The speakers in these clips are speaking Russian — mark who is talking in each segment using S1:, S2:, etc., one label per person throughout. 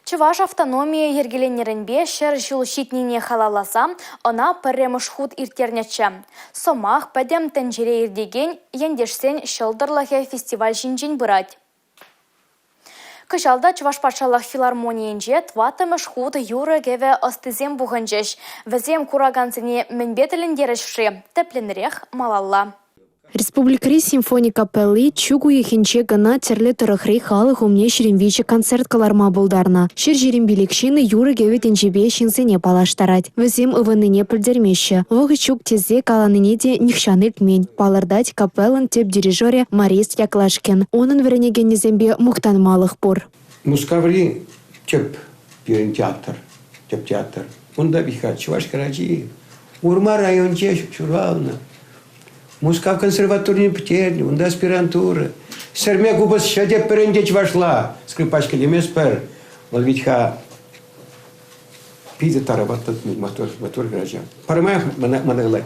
S1: Чуваш автономия ергеленеренбе шер жул щитнине халаласа, она пірремышхуд иртерняча. Сомах пәдем тәнжере ирдеген ендешсен шылдырлахе фестиваль жинжин бұрад. Кышалда Чуваш патшалық филармониенже тватымыш худ юры геве астызем бұғынжыш. Візем кураганцыне мінбетіліндерішші, тәплінірек малалла.
S2: Республикари симфония капеллы чугу ехинче гана терле тұрықрей халық умне шеремвиче концерт каларма булдарна. Шер жерембелекшіні юры геве тенжебе шинсене палаштарать. Візем ывыныне пілдермеші. Вғы чук тезе каланыне де нихшаны тмень. Палырдать капеллын теп дирижере Марис Яклашкин. Онын веренегенезембе мухтан малых пор.
S3: Мускаври теп пирен театр. Теп театр. Онда биха Чуваш Карачи. Урма районче шурвална. Мускав консерваторный птерни, унда аспирантура. Серме губас шаде перендеч вошла. Скрипачка лемеспер. Волвичха пиде тарабатат мотор граждан. Парамай манаглай.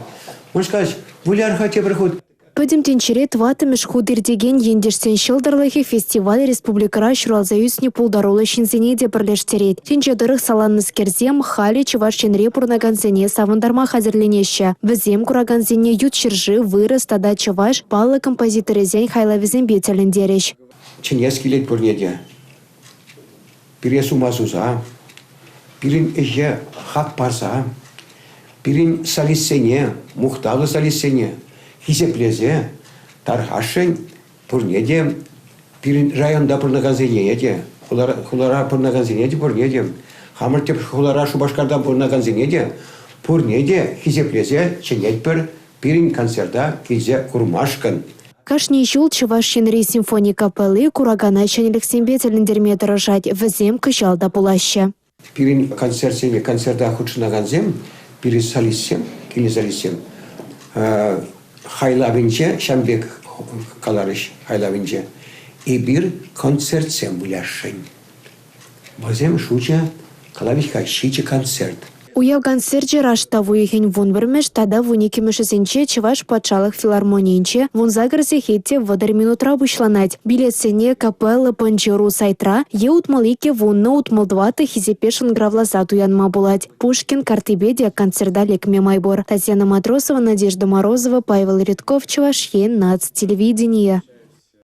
S3: Мускав вуляр хате проход.
S2: Пөдем тенчере тватымыш худырдеген ендешсен шылдырлахи фестиваль республикара шуралзаюсне пулдарулы шинзене де бірлештерет. Тенчедырых саланныз керзем хали Чуваш ченре пурнаганзене савындарма хазерленеші. Візем кураганзене ют шыржы вырыс тада Чуваш балы композиторезен хайлавизен бетеліндереш.
S3: Ченески лет пурнеде. Пире сумасуза. Пирин эже хак парса. Пирин салиссене, мухталы салиссене. Хисеплезе, тархашень, пурнеде, пирин районда пурнагазенеде, хулара пурнагазенеде пурнеде, хамыртеп хулара шубашкарда пурнагазенеде, пурнеде, хисеплезе, ченетпер, пирин концерта кизе курмашкан.
S2: Кашни жул Чуваш ченре симфония капеллы курагана ченелексембе телендерме дорожать візем кышалда пулаще.
S3: Пирин концертсене концерта худшынаганзем, пирин салиссем, кили салиссем. Хайлавинче, Шамбек каларыш хайлавинче. И bir концертсем буляшень. Базем шуча калавичка шиче концерт.
S2: Уяв концерте рашта вуехень вон вырмеш, тада вуникимешесенче Чуваш патшалық филармониенче вон загырзе хетте вадыр минутра бушланать. Билетсене капелла панчеру сайтра, е утмалике вонны утмалдваты хизепешін гравлаза туянма булать. Пушкин картибеде концерда лекме майбор. Татьяна Матросова, Надежда Морозова, Павел Редков, Чуваш ен нац телевидение.